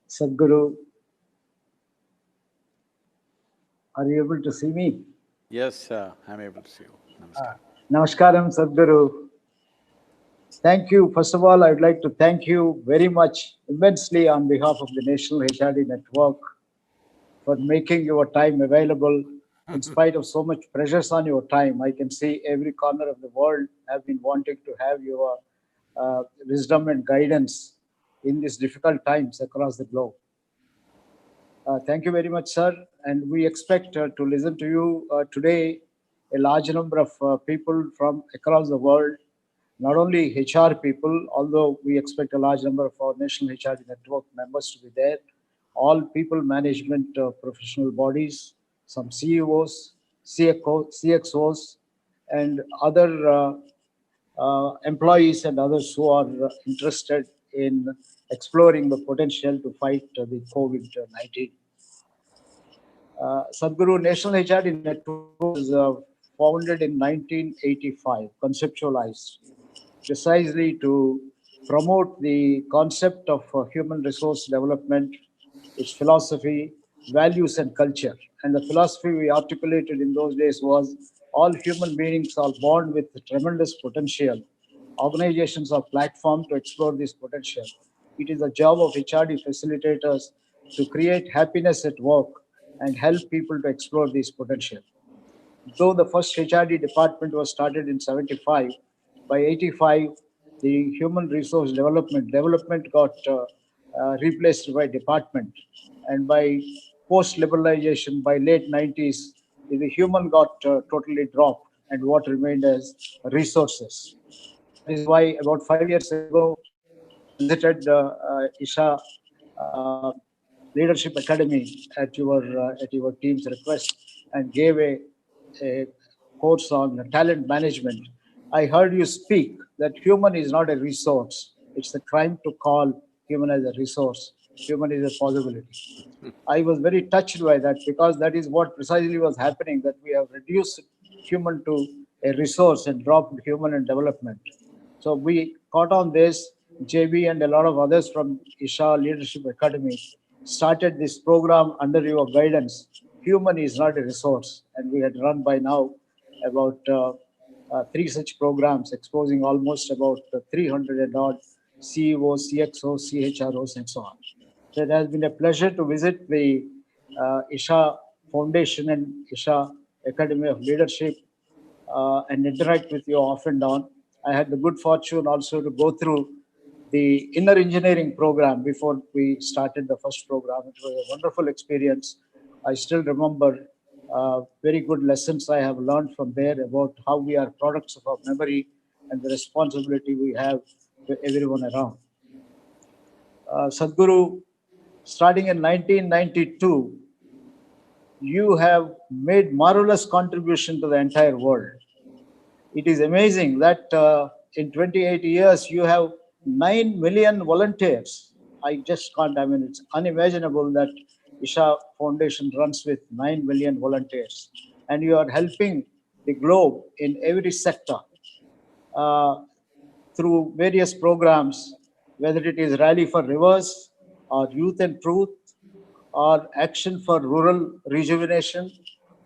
Sadhguru, are you able to see me? Yes, I'm able to see you. Namaskar. Namaskaram, Sadhguru. Thank you. First of all, I'd like to thank you very much, immensely, on behalf of the National HRD Network for making your time available. In spite of so much pressures on your time, I can see every corner of the world have been wanting to have your wisdom and guidance in these difficult times across the globe. Thank you very much, sir. And we expect to listen to you today. A large number of people from across the world, not only HR people, although we expect a large number of our National HR Network members to be there, all people management professional bodies, some CEOs, CXOs, and other employees and others who are interested in exploring the potential to fight the COVID-19. Sadhguru National HRD Network was founded in 1985, conceptualized precisely to promote the concept of human resource development, its philosophy, values, and culture. And the philosophy we articulated in those days was all human beings are born with tremendous potential. Organizations are platform to explore this potential. It is the job of HRD facilitators to create happiness at work and help people to explore this potential. Though the first HRD department was started in 75, by 85, the human resource development got replaced by department. And by post-liberalization, by late 90s, the human got totally dropped and what remained as resources. That is why about 5 years ago, I visited Isha Leadership Academy at your team's request and gave a course on talent management. I heard you speak that human is not a resource. It's a crime to call human as a resource. Human is a possibility. I was very touched by that because that is what precisely was happening, that we have reduced human to a resource and dropped human in development. So we caught on this. JB and a lot of others from Isha Leadership Academy started this program under your guidance. Human is not a resource. And we had run by now about three such programs exposing almost about 300 and odd CEOs, CXOs, CHROs, and so on. So it has been a pleasure to visit the Isha Foundation and Isha Academy of Leadership and interact with you off and on. I had the good fortune also to go through the inner engineering program before we started the first program. It was a wonderful experience. I still remember very good lessons I have learned from there about how we are products of our memory and the responsibility we have to everyone around. Sadhguru, starting in 1992, you have made marvelous contribution to the entire world. It is amazing that in 28 years you have 9 million volunteers. I just can't, I mean, it's unimaginable that Isha Foundation runs with 9 million volunteers. And you are helping the globe in every sector through various programs, whether it is Rally for Rivers or Youth and Truth or Action for Rural Rejuvenation,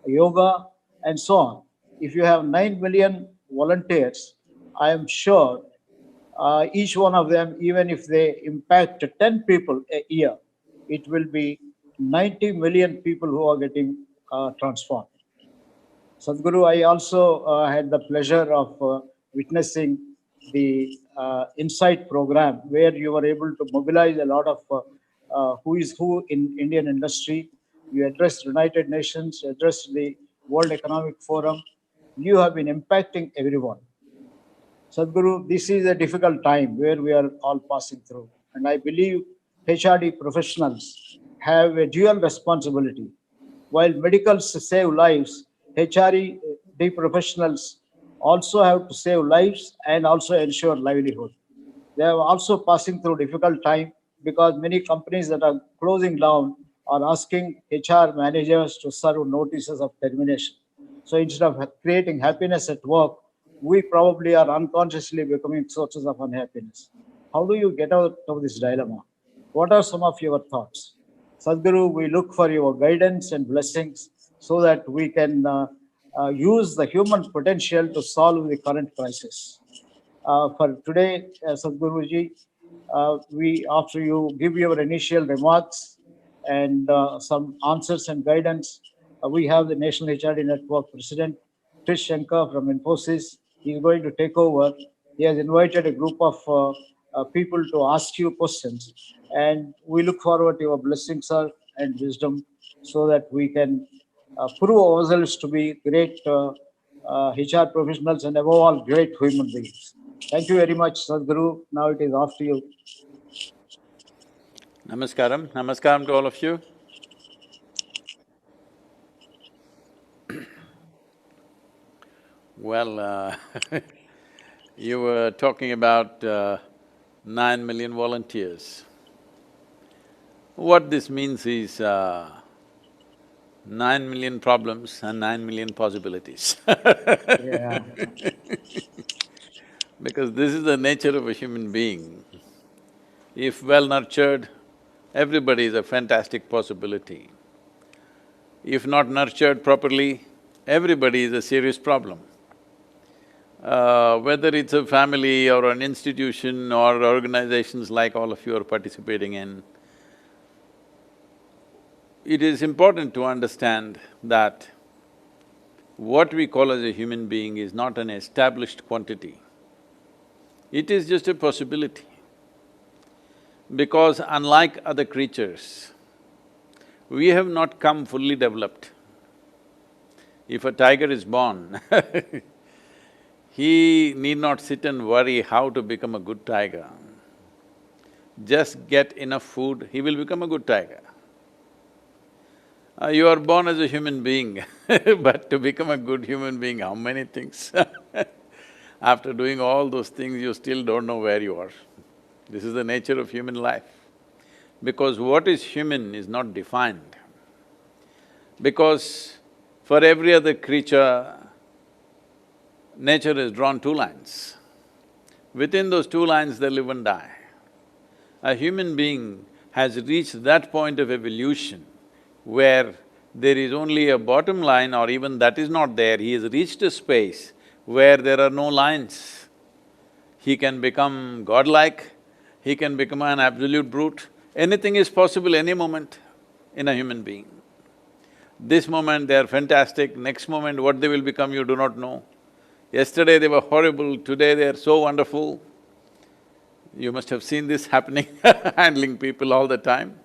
yoga, and so on. If you have 9 million volunteers, I am sure each one of them, even if they impact 10 people a year, it will be 90 million people who are getting transformed. Sadhguru, I also had the pleasure of witnessing the Insight program where you were able to mobilize a lot of who is who in Indian industry. You addressed United Nations, you addressed the World Economic Forum. You have been impacting everyone. Sadhguru, this is a difficult time where we are all passing through. And I believe HRD professionals have a dual responsibility. While medicals save lives, HRD professionals also have to save lives and also ensure livelihood. They are also passing through difficult time because many companies that are closing down are asking HR managers to serve notices of termination. So instead of creating happiness at work, we probably are unconsciously becoming sources of unhappiness. How do you get out of this dilemma? What are some of your thoughts? Sadhguru, we look for your guidance and blessings so that we can use the human potential to solve the current crisis. For today, Sadhguruji, we after you give your initial remarks and some answers and guidance, we have the National HRD Network President, Trish Shankar from Infosys. He is going to take over. He has invited a group of people to ask you questions, and we look forward to your blessings, sir, and wisdom, so that we can prove ourselves to be great HR professionals and above all, great human beings. Thank you very much, Sadhguru. Now it is off to you. Namaskaram. Namaskaram to all of you. Well, you were talking about 9 million volunteers. What this means is 9 million problems and 9 million possibilities. Yeah. Because this is the nature of a human being. If well nurtured, everybody is a fantastic possibility. If not nurtured properly, everybody is a serious problem. Whether it's a family or an institution or organizations like all of you are participating in, it is important to understand that what we call as a human being is not an established quantity. It is just a possibility. Because unlike other creatures, we have not come fully developed. If a tiger is born, he need not sit and worry how to become a good tiger. Just get enough food, he will become a good tiger. You are born as a human being, but to become a good human being, how many things? After doing all those things, you still don't know where you are. This is the nature of human life. Because what is human is not defined. Because for every other creature, nature has drawn two lines. Within those two lines, they live and die. A human being has reached that point of evolution where there is only a bottom line, or even that is not there, he has reached a space where there are no lines. He can become godlike, he can become an absolute brute. Anything is possible any moment in a human being. This moment they are fantastic, next moment what they will become you do not know. Yesterday they were horrible, today they are so wonderful. You must have seen this happening, handling people all the time.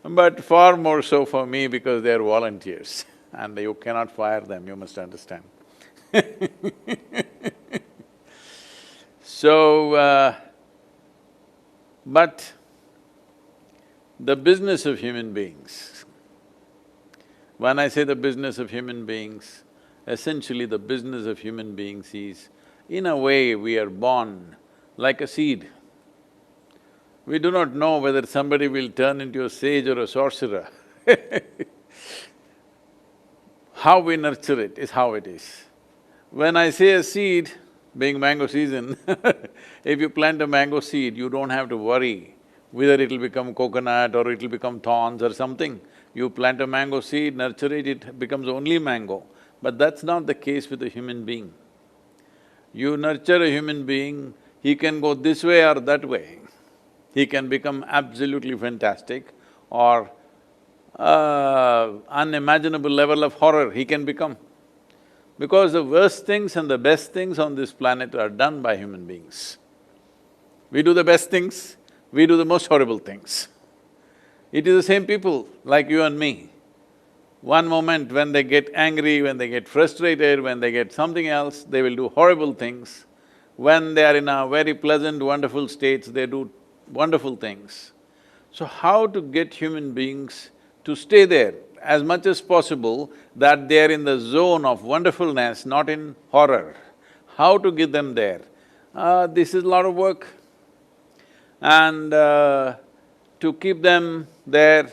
But far more so for me because they are volunteers and you cannot fire them, you must understand. So, but the business of human beings, when I say the business of human beings, essentially the business of human beings is, in a way, we are born like a seed. We do not know whether somebody will turn into a sage or a sorcerer. How we nurture it is how it is. When I say a seed, being mango season, if you plant a mango seed, you don't have to worry whether it'll become coconut or it'll become thorns or something. You plant a mango seed, nurture it, it becomes only mango. But that's not the case with a human being. You nurture a human being, he can go this way or that way. He can become absolutely fantastic or unimaginable level of horror he can become. Because the worst things and the best things on this planet are done by human beings. We do the best things, we do the most horrible things. It is the same people like you and me. One moment when they get angry, when they get frustrated, when they get something else, they will do horrible things. When they are in a very pleasant, wonderful states, they do wonderful things. So how to get human beings to stay there as much as possible, that they are in the zone of wonderfulness, not in horror? How to get them there? This is a lot of work. And to keep them there,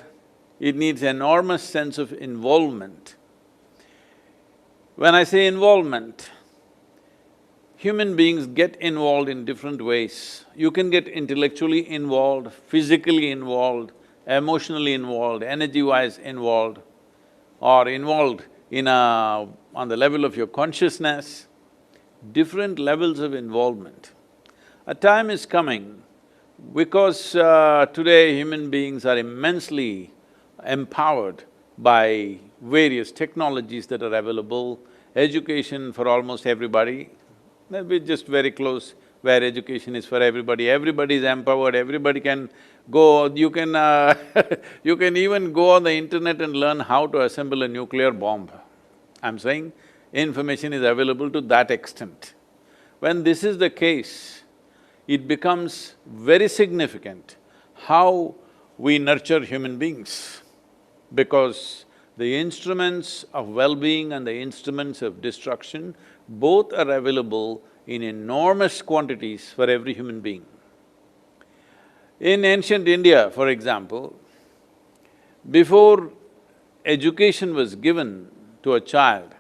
it needs enormous sense of involvement. When I say involvement, Human beings get involved in different ways. You can get intellectually involved, physically involved, emotionally involved, energy-wise involved, or involved on the level of your consciousness, different levels of involvement. A time is coming because today human beings are immensely empowered by various technologies that are available, education for almost everybody. We're just very close where education is for everybody. Everybody is empowered, everybody can go, you can you can even go on the internet and learn how to assemble a nuclear bomb. I'm saying information is available to that extent. When this is the case, it becomes very significant how we nurture human beings, because the instruments of well-being and the instruments of destruction both are available in enormous quantities for every human being. In ancient India, for example, before education was given to a child,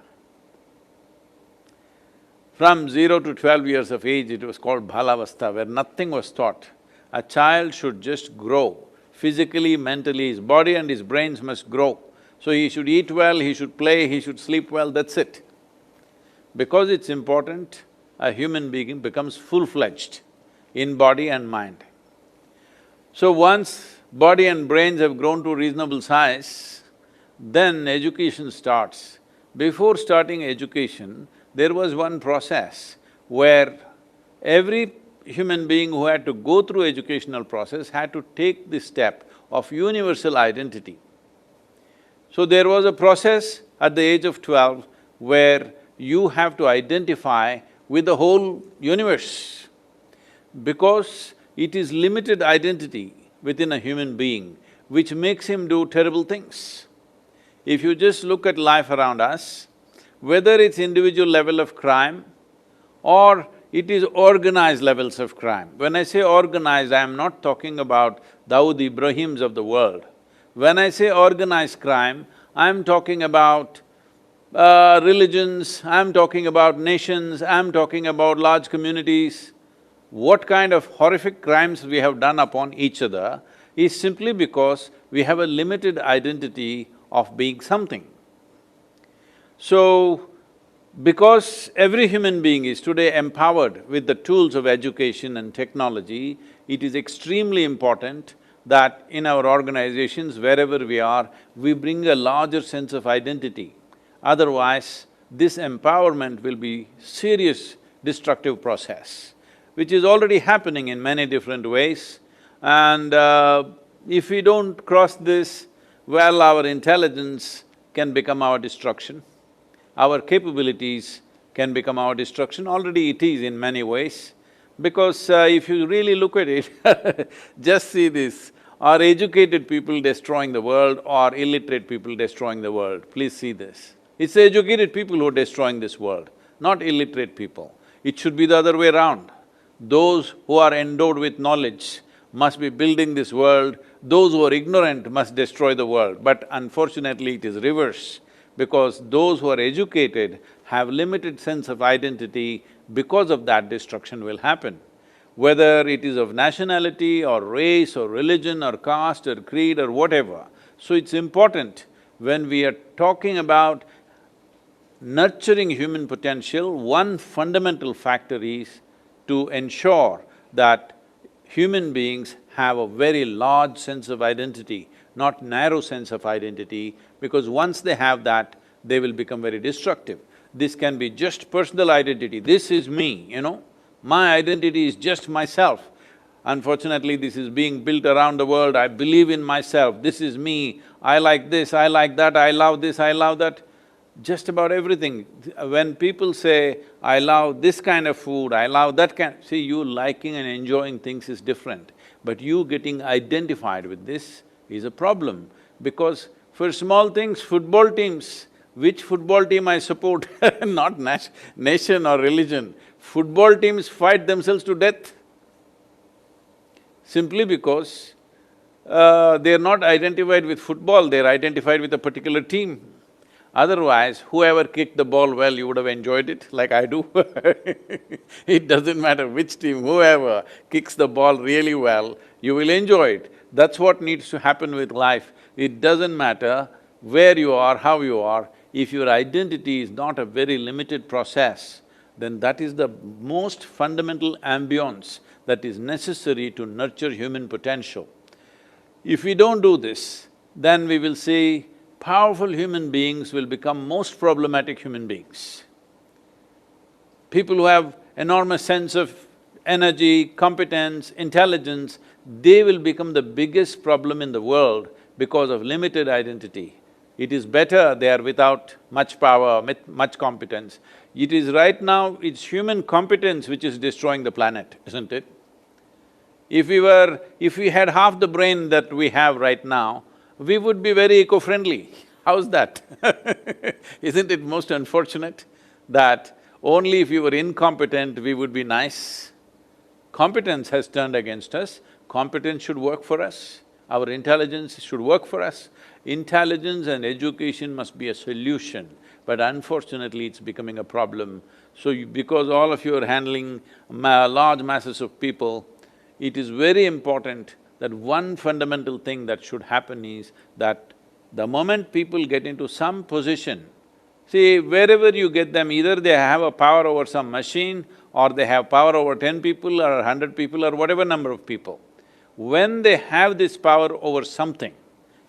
from 0 to 12 years of age, it was called Balavastha, where nothing was taught. A child should just grow, physically, mentally, his body and his brains must grow. So he should eat well, he should play, he should sleep well, that's it. Because it's important, a human being becomes full-fledged in body and mind. So once body and brains have grown to reasonable size, then education starts. Before starting education, there was one process where every human being who had to go through educational process had to take the step of universal identity. So there was a process at the age of 12 where you have to identify with the whole universe, because it is limited identity within a human being which makes him do terrible things. If you just look at life around us, whether it's individual level of crime or it is organized levels of crime. When I say organized, I am not talking about Dawood Ibrahims of the world. When I say organized crime, I'm talking about religions, I'm talking about nations, I'm talking about large communities. What kind of horrific crimes we have done upon each other is simply because we have a limited identity of being something. So, because every human being is today empowered with the tools of education and technology, it is extremely important that in our organizations, wherever we are, we bring a larger sense of identity. Otherwise, this empowerment will be serious destructive process, which is already happening in many different ways. And if we don't cross this, well, our intelligence can become our destruction. Our capabilities can become our destruction, already it is in many ways. Because if you really look at it, just see this, are educated people destroying the world or illiterate people destroying the world? Please see this. It's the educated people who are destroying this world, not illiterate people. It should be the other way around. Those who are endowed with knowledge must be building this world, those who are ignorant must destroy the world. But unfortunately, it is reverse, because those who are educated have limited sense of identity, because of that destruction will happen. Whether it is of nationality or race or religion or caste or creed or whatever. So it's important when we are talking about nurturing human potential, one fundamental factor is to ensure that human beings have a very large sense of identity, not narrow sense of identity, because once they have that, they will become very destructive. This can be just personal identity, this is me, my identity is just myself. Unfortunately, this is being built around the world, I believe in myself, this is me, I like this, I like that, I love this, I love that. Just about everything. When people say, I love this kind of food, I love that kind… See, you liking and enjoying things is different, but you getting identified with this is a problem. Because for small things, football teams, which football team I support, not nation or religion, football teams fight themselves to death simply because they're not identified with football, they're identified with a particular team. Otherwise, whoever kicked the ball well, you would have enjoyed it, like I do. It doesn't matter which team, whoever kicks the ball really well, you will enjoy it. That's what needs to happen with life. It doesn't matter where you are, how you are, if your identity is not a very limited process, then that is the most fundamental ambience that is necessary to nurture human potential. If we don't do this, then we will see powerful human beings will become most problematic human beings. People who have enormous sense of energy, competence, intelligence, they will become the biggest problem in the world because of limited identity. It is better they are without much power, much competence. It is right now, it's human competence which is destroying the planet, isn't it? If we had half the brain that we have right now, we would be very eco-friendly. How's that? Isn't it most unfortunate that only if we were incompetent, we would be nice? Competence has turned against us, competence should work for us, our intelligence should work for us. Intelligence and education must be a solution, but unfortunately it's becoming a problem. So because all of you are handling large masses of people, it is very important that one fundamental thing that should happen is that the moment people get into some position, see, wherever you get them, either they have a power over some machine or they have power over 10 people or 100 people or whatever number of people. When they have this power over something,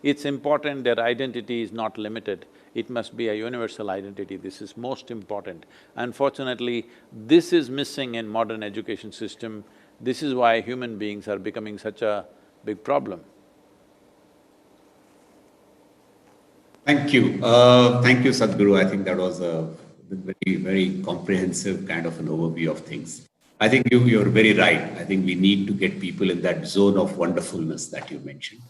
it's important their identity is not limited. It must be a universal identity, this is most important. Unfortunately, this is missing in modern education system. This is why human beings are becoming such a big problem. Thank you. Thank you, Sadhguru. I think that was a very comprehensive kind of an overview of things. I think you're very right. I think we need to get people in that zone of wonderfulness that you mentioned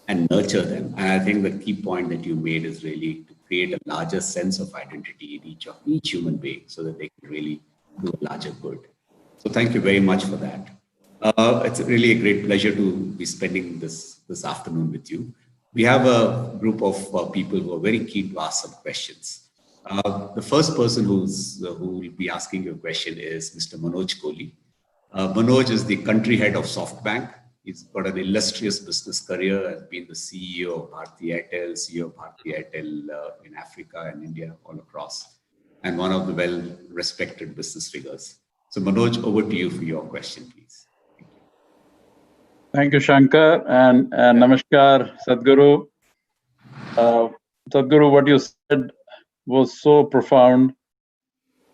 and nurture them. And I think the key point that you made is really to create a larger sense of identity in each human being so that they can really do a larger good. So thank you very much for that. It's really a great pleasure to be spending this afternoon with you. We have a group of people who are very keen to ask some questions. The first person who will be asking you a question is Mr. Manoj Kohli. Manoj is the country head of SoftBank. He's got an illustrious business career, has been the CEO of Bharti Airtel, CEO of Bharti Airtel in Africa and India, all across, and one of the well-respected business figures. So Manoj, over to you for your question, please. Thank you, Shankar, and namaskar, Sadhguru. Sadhguru, what you said was so profound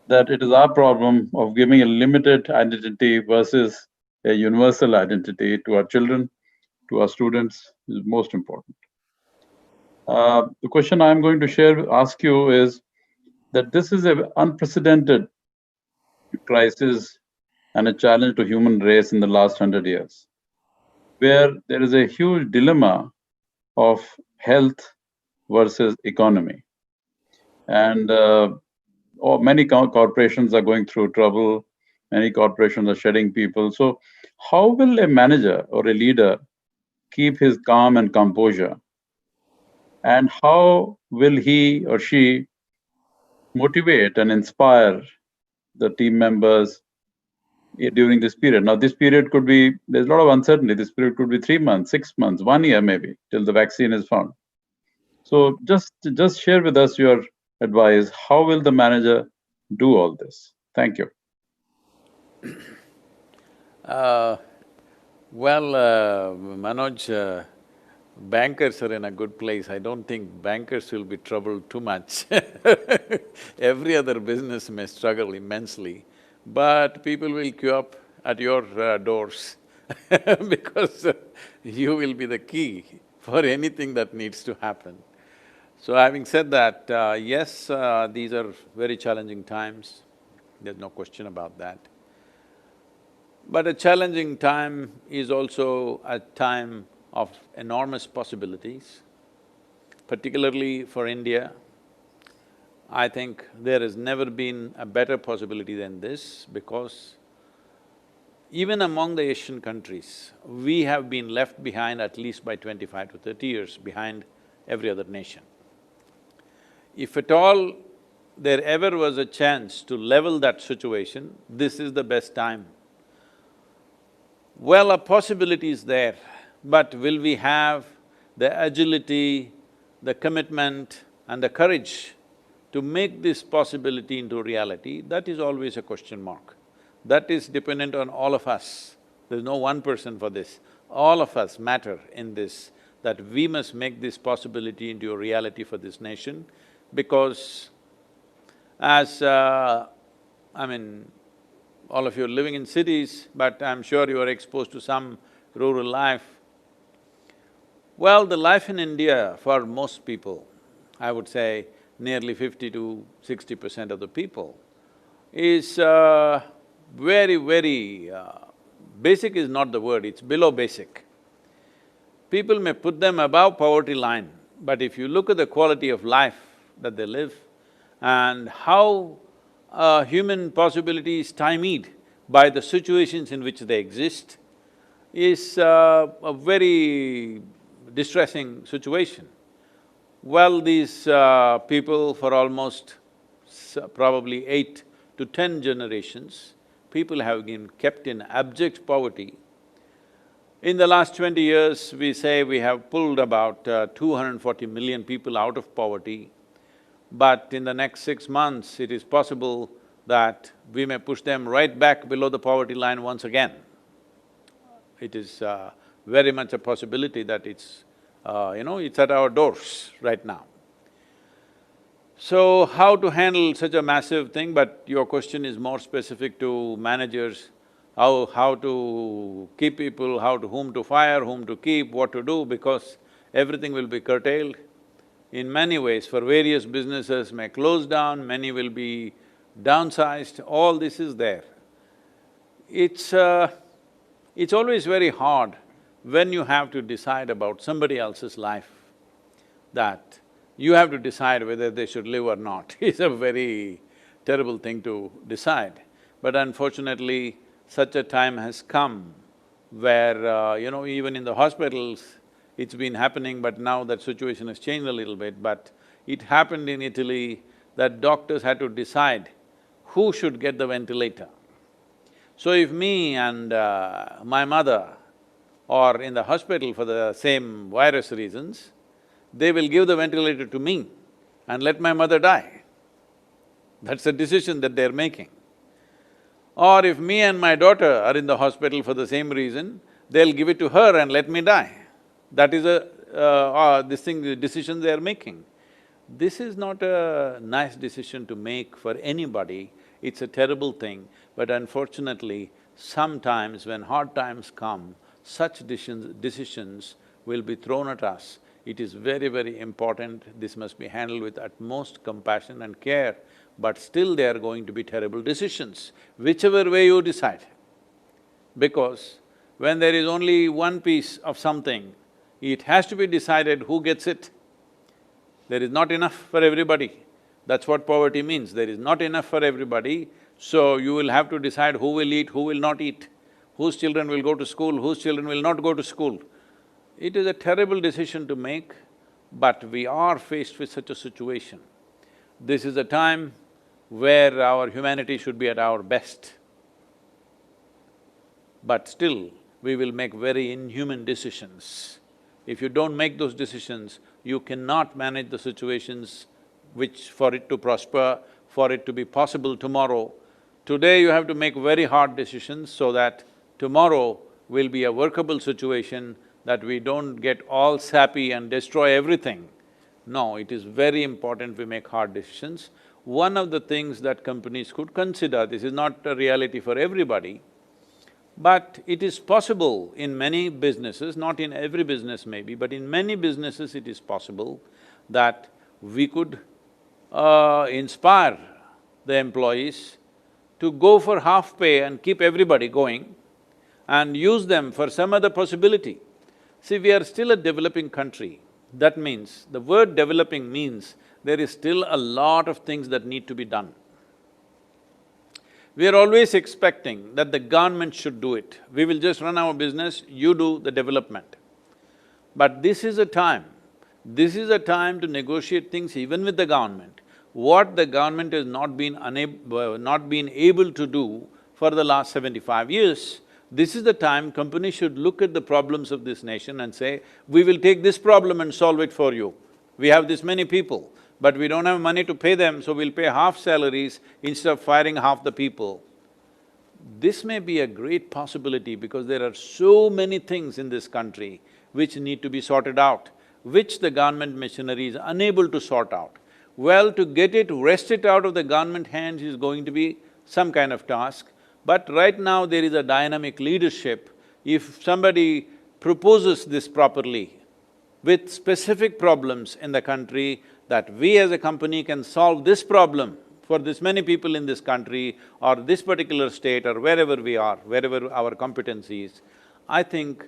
that it is our problem of giving a limited identity versus a universal identity to our children, to our students, is most important. The question I'm going to ask you is that this is an unprecedented crisis and a challenge to human race in the last 100 years, where there is a huge dilemma of health versus economy. And many corporations are going through trouble, many corporations are shedding people. So how will a manager or a leader keep his calm and composure? And how will he or she motivate and inspire the team members during this period? Now, this period could be, there's a lot of uncertainty. This period could be 3 months, 6 months, 1 year maybe, till the vaccine is found. So just share with us your advice. How will the manager do all this? Thank you. Manoj, bankers are in a good place. I don't think bankers will be troubled too much. Every other business may struggle immensely, but people will queue up at your doors because you will be the key for anything that needs to happen. So having said that, yes, these are very challenging times, there's no question about that. But a challenging time is also a time of enormous possibilities, particularly for India. I think there has never been a better possibility than this because even among the Asian countries, we have been left behind at least by 25 to 30 years behind every other nation. If at all there ever was a chance to level that situation, this is the best time. Well, a possibility is there, but will we have the agility, the commitment and the courage to make this possibility into reality? That is always a question mark. That is dependent on all of us. There's no one person for this. All of us matter in this, that we must make this possibility into a reality for this nation, because as all of you are living in cities, but I'm sure you are exposed to some rural life. Well, the life in India for most people, I would say nearly 50 to 60% of the people, is very, basic is not the word, it's below basic. People may put them above poverty line, but if you look at the quality of life that they live and how human possibility is stymied by the situations in which they exist, is a very distressing situation. Well, these people for almost probably 8 to 10 generations, people have been kept in abject poverty. In the last 20 years, we say we have pulled about 240 million people out of poverty, but in the next 6 months, it is possible that we may push them right back below the poverty line once again. It is very much a possibility that it's at our doors right now. So, how to handle such a massive thing, but your question is more specific to managers, how to keep people, whom to fire, whom to keep, what to do, because everything will be curtailed. In many ways, for various businesses may close down, many will be downsized, all this is there. It's always very hard when you have to decide about somebody else's life, that you have to decide whether they should live or not. It's a very terrible thing to decide. But unfortunately, such a time has come where, even in the hospitals, it's been happening, but now that situation has changed a little bit, but it happened in Italy that doctors had to decide who should get the ventilator. So if me and my mother are in the hospital for the same virus reasons, they will give the ventilator to me and let my mother die. That's the decision that they're making. Or if me and my daughter are in the hospital for the same reason, they'll give it to her and let me die. That is the decision they are making. This is not a nice decision to make for anybody, it's a terrible thing, but unfortunately, sometimes when hard times come, such decisions will be thrown at us. It is very important, this must be handled with utmost compassion and care, but still they are going to be terrible decisions, whichever way you decide. Because when there is only one piece of something, it has to be decided who gets it. There is not enough for everybody. That's what poverty means, there is not enough for everybody, so you will have to decide who will eat, who will not eat, whose children will go to school, whose children will not go to school. It is a terrible decision to make, but we are faced with such a situation. This is a time where our humanity should be at our best. But still, we will make very inhuman decisions. If you don't make those decisions, you cannot manage the situations which for it to prosper, for it to be possible tomorrow. Today you have to make very hard decisions so that tomorrow will be a workable situation, that we don't get all sappy and destroy everything. No, it is very important we make hard decisions. One of the things that companies could consider, this is not a reality for everybody, but it is possible in many businesses, not in every business maybe, but in many businesses it is possible that we could inspire the employees to go for half pay and keep everybody going and use them for some other possibility. See, we are still a developing country. That means, the word developing means there is still a lot of things that need to be done. We are always expecting that the government should do it. We will just run our business, you do the development. But this is a time This is a time to negotiate things even with the government. What the government has not been able to do for the last 75 years, this is the time companies should look at the problems of this nation and say, we will take this problem and solve it for you. We have this many people, but we don't have money to pay them, so we'll pay half salaries instead of firing half the people. This may be a great possibility because there are so many things in this country which need to be sorted out, which the government machinery is unable to sort out. Well, to get it, wrest it out of the government hands is going to be some kind of task, but right now there is a dynamic leadership. If somebody proposes this properly, with specific problems in the country, that we as a company can solve this problem for this many people in this country or this particular state or wherever we are, wherever our competency is, I think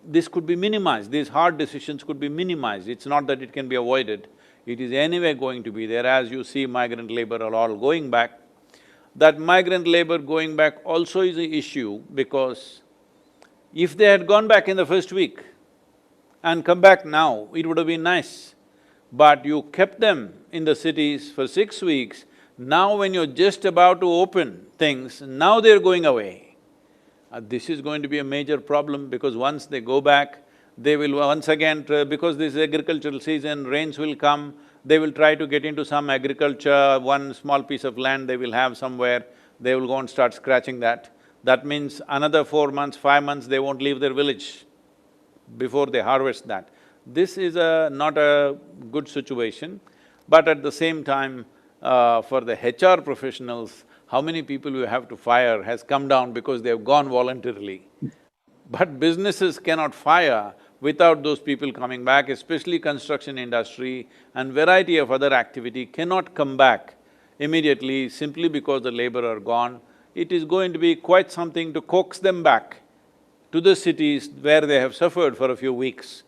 this could be minimized, these hard decisions could be minimized. It's not that it can be avoided, it is anyway going to be there. As you see, migrant labor are all going back. That migrant labor going back also is an issue because if they had gone back in the first week and come back now, it would have been nice. But you kept them in the cities for 6 weeks, now when you're just about to open things, now they're going away. This is going to be a major problem because once they go back, they will once again, because this is agricultural season, rains will come, they will try to get into some agriculture, one small piece of land they will have somewhere, they will go and start scratching that. That means another 4 months, 5 months, they won't leave their village before they harvest that. This is not a good situation, but at the same time, for the HR professionals, how many people you have to fire has come down because they have gone voluntarily. But businesses cannot fire without those people coming back, especially construction industry and variety of other activity cannot come back immediately simply because the labor are gone. It is going to be quite something to coax them back to the cities where they have suffered for a few weeks.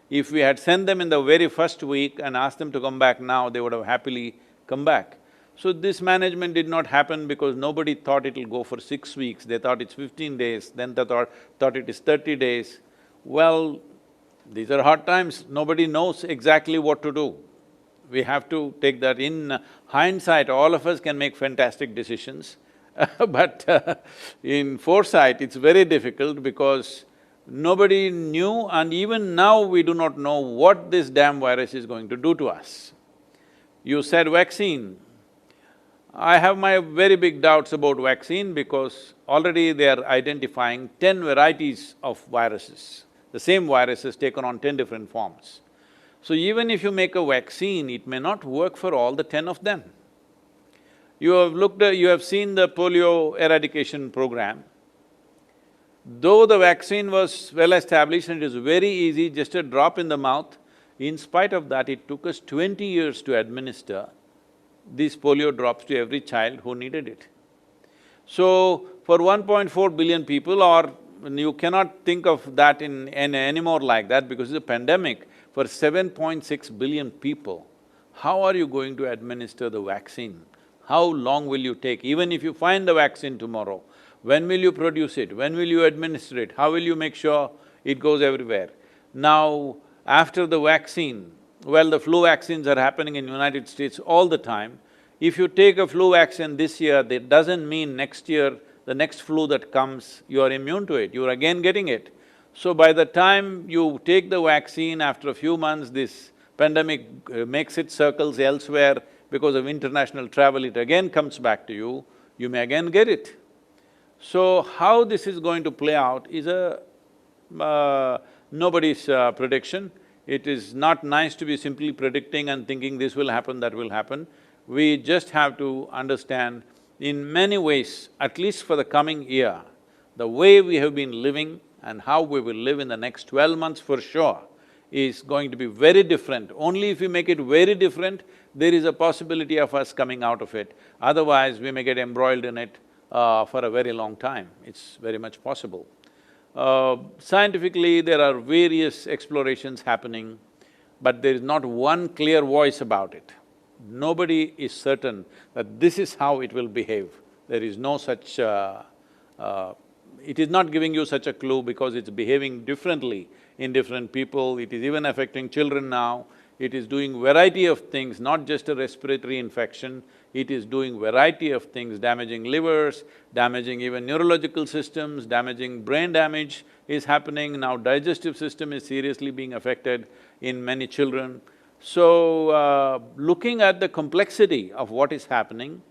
If we had sent them in the very first week and asked them to come back now, they would have happily come back. So this management did not happen because nobody thought it'll go for 6 weeks, they thought it's 15 days, then they thought it is 30 days. Well, these are hard times, nobody knows exactly what to do. We have to take that in hindsight, all of us can make fantastic decisions but in foresight, it's very difficult because nobody knew and even now we do not know what this damn virus is going to do to us. You said vaccine. I have my very big doubts about vaccine because already they are identifying 10 varieties of viruses. The same virus has taken on 10 different forms. So even if you make a vaccine, it may not work for all the 10 of them. You have seen the polio eradication program. Though the vaccine was well established and it is very easy, just a drop in the mouth, in spite of that, it took us 20 years to administer these polio drops to every child who needed it. So, for 1.4 billion people, or you cannot think of that in anymore like that because it's a pandemic, for 7.6 billion people, how are you going to administer the vaccine? How long will you take? Even if you find the vaccine tomorrow, when will you produce it? When will you administer it? How will you make sure it goes everywhere? Now, after the vaccine, well, the flu vaccines are happening in United States all the time. If you take a flu vaccine this year, that doesn't mean next year, the next flu that comes, you are immune to it, you're again getting it. So by the time you take the vaccine, after a few months, this pandemic makes its circles elsewhere, because of international travel, it again comes back to you may again get it. So how this is going to play out is nobody's prediction. It is not nice to be simply predicting and thinking this will happen, that will happen. We just have to understand in many ways, at least for the coming year, the way we have been living and how we will live in the next 12 months for sure is going to be very different. Only if we make it very different, there is a possibility of us coming out of it. Otherwise, we may get embroiled in it for a very long time. It's very much possible. Scientifically, there are various explorations happening, but there is not one clear voice about it. Nobody is certain that this is how it will behave. There is no such… it is not giving you such a clue because it's behaving differently in different people, it is even affecting children now. It is doing variety of things, not just a respiratory infection, it is doing variety of things, damaging livers, damaging even neurological systems, damaging brain damage is happening. Now digestive system is seriously being affected in many children. So, looking at the complexity of what is happening,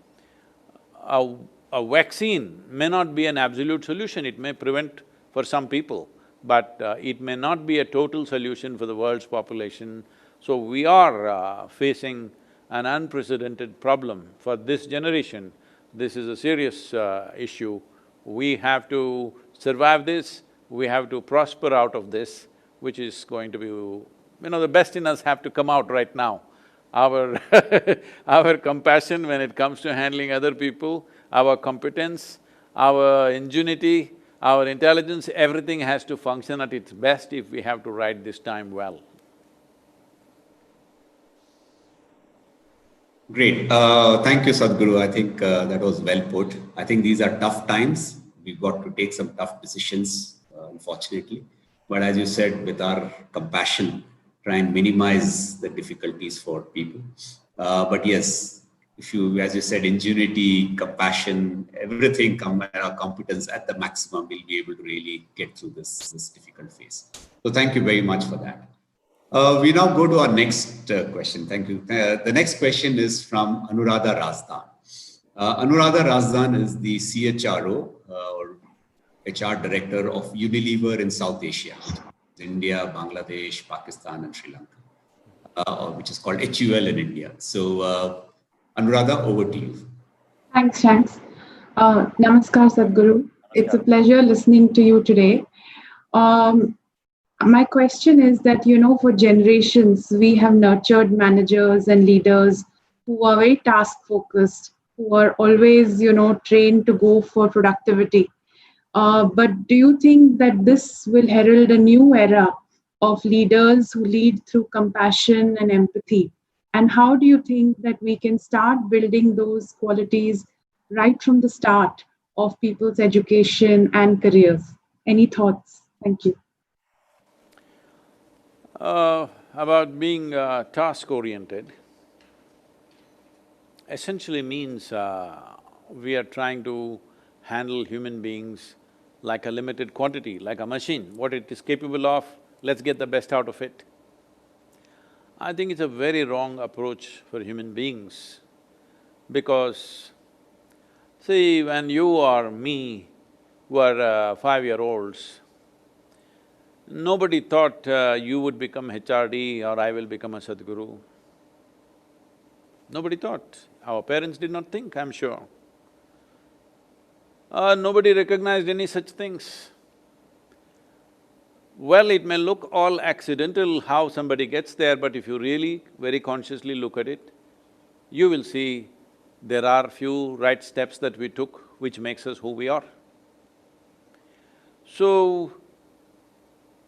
a, a vaccine may not be an absolute solution, it may prevent for some people, but it may not be a total solution for the world's population. So we are facing an unprecedented problem for this generation. This is a serious issue. We have to survive this, we have to prosper out of this, which is going to be… the best in us have to come out right now. Our our compassion when it comes to handling other people, our competence, our ingenuity, our intelligence, everything has to function at its best if we have to ride this time well. Great. Thank you, Sadhguru. I think that was well put. I think these are tough times. We've got to take some tough decisions, unfortunately. But as you said, with our compassion, try and minimize the difficulties for people. But yes, if you, as you said, ingenuity, compassion, everything, our competence at the maximum, we'll be able to really get through this difficult phase. So thank you very much for that. We now go to our next question. Thank you. The next question is from Anuradha Razdan. Anuradha Razdan is the CHRO or HR Director of Unilever in South Asia, India, Bangladesh, Pakistan, and Sri Lanka, which is called HUL in India. So, Anuradha, over to you. Thanks. Namaskar, Sadhguru. It's a pleasure listening to you today. My question is that, for generations, we have nurtured managers and leaders who are very task-focused, who are always, trained to go for productivity. But do you think that this will herald a new era of leaders who lead through compassion and empathy? And how do you think that we can start building those qualities right from the start of people's education and careers? Any thoughts? Thank you. About being task-oriented, essentially means we are trying to handle human beings like a limited quantity, like a machine. What it is capable of, let's get the best out of it. I think it's a very wrong approach for human beings because, see, when you or me were 5-year-olds, nobody thought you would become HRD or I will become a Sadhguru. Nobody thought. Our parents did not think, I'm sure. Nobody recognized any such things. Well, it may look all accidental how somebody gets there, but if you really very consciously look at it, you will see there are few right steps that we took which makes us who we are. So,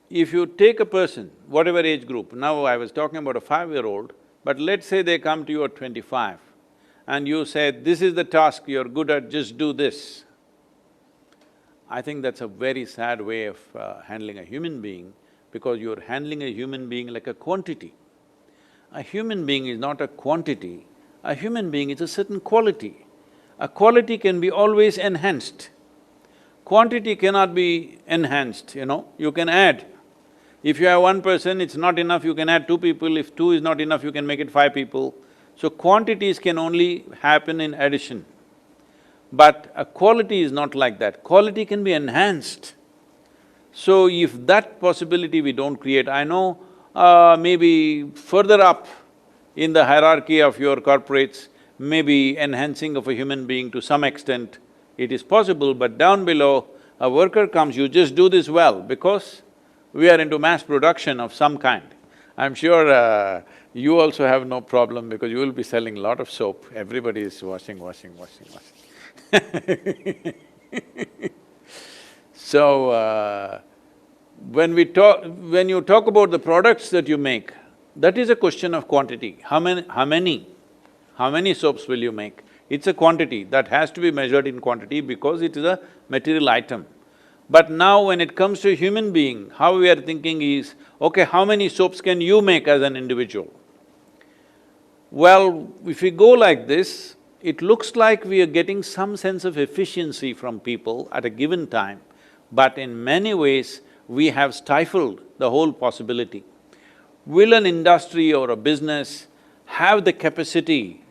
if you take a person, whatever age group, now I was talking about a 5-year-old, but let's say they come to you at 25 and you say, this is the task you're good at, just do this. I think that's a very sad way of handling a human being because you're handling a human being like a quantity. A human being is not a quantity, a human being is a certain quality. A quality can be always enhanced. Quantity cannot be enhanced, you can add. If you have one person, it's not enough, you can add 2 people. If 2 is not enough, you can make it 5 people. So quantities can only happen in addition. But a quality is not like that, quality can be enhanced. So if that possibility we don't create, I know maybe further up in the hierarchy of your corporates, maybe enhancing of a human being to some extent, it is possible, but down below, a worker comes, you just do this well because we are into mass production of some kind. I'm sure you also have no problem because you will be selling a lot of soap, everybody is washing. So, when you talk about the products that you make, that is a question of quantity. How many soaps will you make? It's a quantity that has to be measured in quantity because it is a material item. But now when it comes to human being, how we are thinking is, okay, how many soaps can you make as an individual? Well, if we go like this, it looks like we are getting some sense of efficiency from people at a given time, but in many ways, we have stifled the whole possibility. Will an industry or a business have the capacity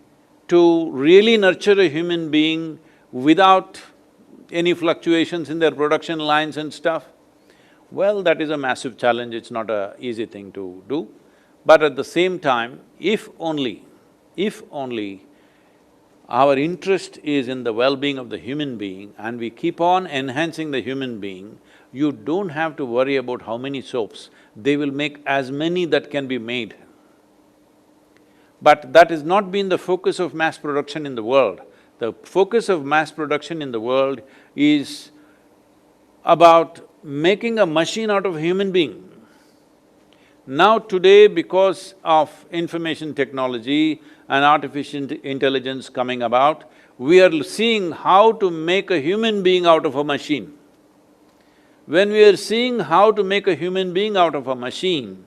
to really nurture a human being without any fluctuations in their production lines and stuff? Well, that is a massive challenge, it's not an easy thing to do. But at the same time, if only our interest is in the well-being of the human being and we keep on enhancing the human being, you don't have to worry about how many soaps, they will make as many that can be made. But that has not been the focus of mass production in the world. The focus of mass production in the world is about making a machine out of a human being. Now today, because of information technology and artificial intelligence coming about, we are seeing how to make a human being out of a machine. When we are seeing how to make a human being out of a machine,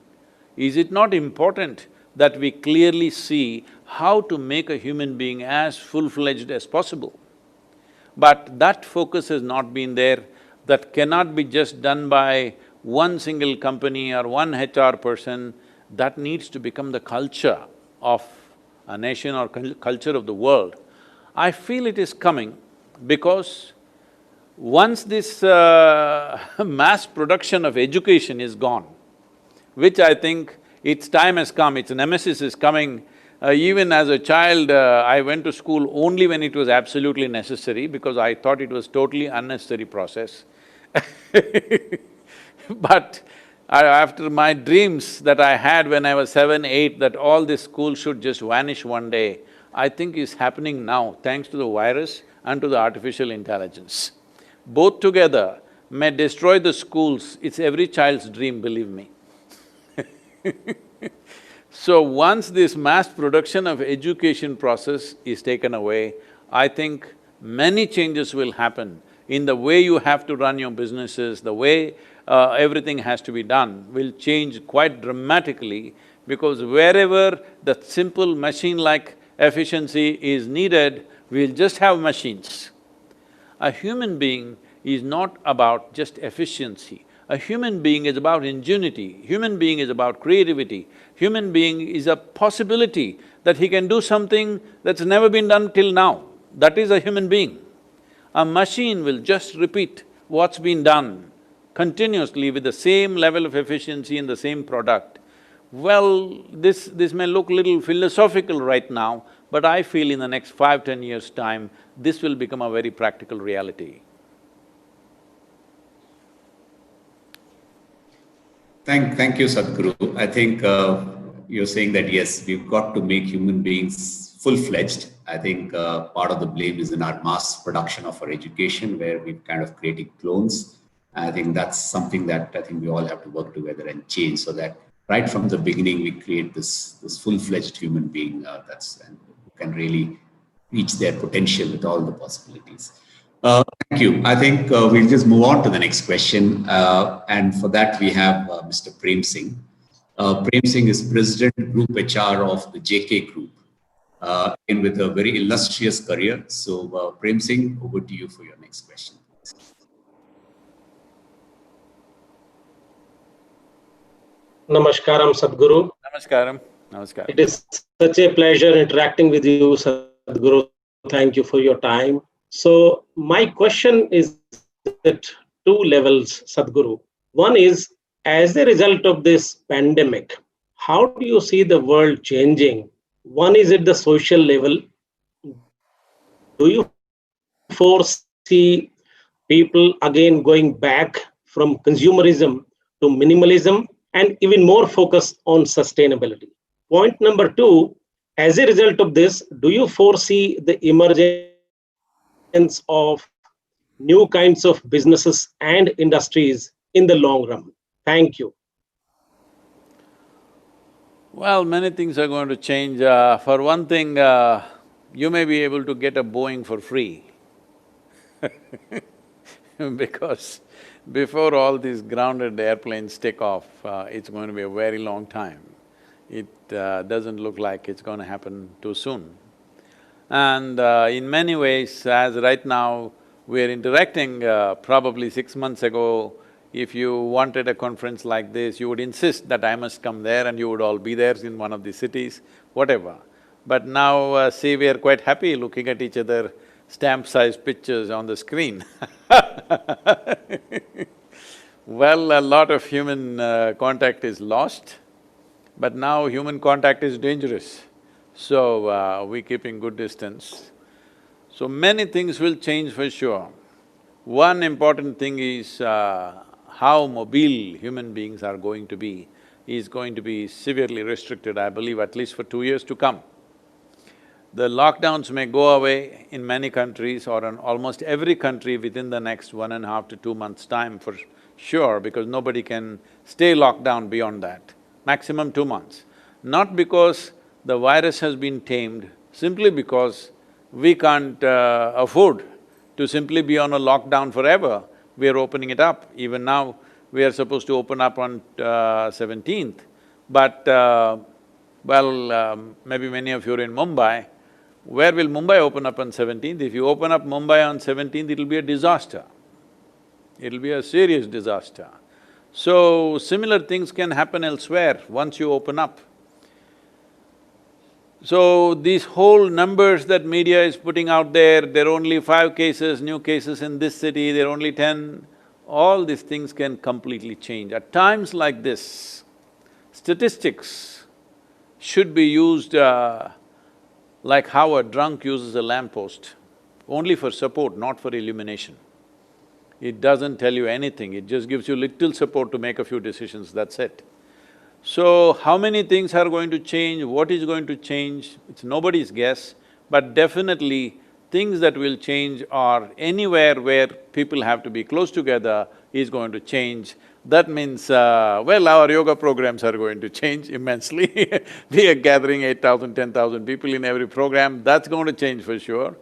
is it not important that we clearly see how to make a human being as full-fledged as possible? But that focus has not been there. That cannot be just done by one single company or one HR person. That needs to become the culture of a nation or culture of the world. I feel it is coming because once this mass production of education is gone, which I think its time has come, its nemesis is coming. Even as a child, I went to school only when it was absolutely necessary because I thought it was totally unnecessary process. But after my dreams that I had when I was 7, 8, that all this school should just vanish one day, I think is happening now thanks to the virus and to the artificial intelligence. Both together may destroy the schools, it's every child's dream, believe me. So once this mass production of education process is taken away, I think many changes will happen in the way you have to run your businesses, the way everything has to be done will change quite dramatically because wherever the simple machine-like efficiency is needed, we'll just have machines. A human being is not about just efficiency. A human being is about ingenuity, human being is about creativity, human being is a possibility that he can do something that's never been done till now. That is a human being. A machine will just repeat what's been done continuously with the same level of efficiency and the same product. Well, this may look a little philosophical right now, but I feel in the next 5, 10 years' time, this will become a very practical reality. Thank you, Sadhguru. I think you're saying that yes, we've got to make human beings full-fledged. I think part of the blame is in our mass production of our education, where we've kind of created clones. I think that's something that I think we all have to work together and change, so that right from the beginning we create this full-fledged human being and who can really reach their potential with all the possibilities. Thank you. I think we'll just move on to the next question. And for that, we have Mr. Prem Singh. Prem Singh is President Group HR of the JK Group, and with a very illustrious career. So, Prem Singh, over to you for your next question. Namaskaram, Sadhguru. Namaskaram. Namaskaram. It is such a pleasure interacting with you, Sadhguru. Thank you for your time. So my question is at two levels, Sadhguru. One is, as a result of this pandemic, how do you see the world changing? One is at the social level. Do you foresee people again going back from consumerism to minimalism and even more focus on sustainability? Point number two, as a result of this, do you foresee the emergence of new kinds of businesses and industries in the long run? Thank you. Well, many things are going to change. For one thing, you may be able to get a Boeing for free. because before all these grounded airplanes take off, it's going to be a very long time. It doesn't look like it's going to happen too soon. And in many ways, as right now we're interacting, probably 6 months ago, if you wanted a conference like this, you would insist that I must come there and you would all be there in one of the cities, whatever. But now, see, we are quite happy looking at each other, stamp-sized pictures on the screen. Well, a lot of human contact is lost, but now human contact is dangerous. So, we're keeping good distance. So many things will change for sure. One important thing is how mobile human beings are going to be is going to be severely restricted, I believe, at least for 2 years to come. The lockdowns may go away in many countries or in almost every country within the next 1.5 to 2 months' time for sure, because nobody can stay locked down beyond that, maximum 2 months. Not because the virus has been tamed, simply because we can't afford to simply be on a lockdown forever. We are opening it up. Even now, we are supposed to open up on 17th, but maybe many of you are in Mumbai. Where will Mumbai open up on 17th? If you open up Mumbai on 17th, it'll be a disaster. It'll be a serious disaster. So, similar things can happen elsewhere once you open up. So, these whole numbers that media is putting out there are only 5 cases, new cases in this city, there are only 10, all these things can completely change. At times like this, statistics should be used like how a drunk uses a lamppost, only for support, not for illumination. It doesn't tell you anything, it just gives you little support to make a few decisions, that's it. So, how many things are going to change, what is going to change, it's nobody's guess, but definitely things that will change are anywhere where people have to be close together is going to change. That means, well, our yoga programs are going to change immensely. We are gathering 8,000, 10,000 people in every program, that's going to change for sure.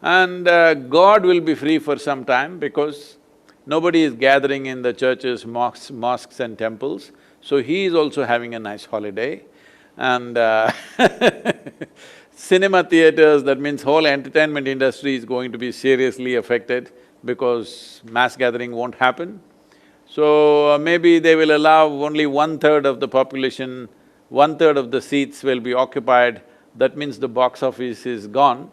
And God will be free for some time because nobody is gathering in the churches, mosques and temples. So he is also having a nice holiday. And cinema theaters, that means whole entertainment industry is going to be seriously affected because mass gathering won't happen. So maybe they will allow only 1/3 of the population, 1/3 of the seats will be occupied, that means the box office is gone.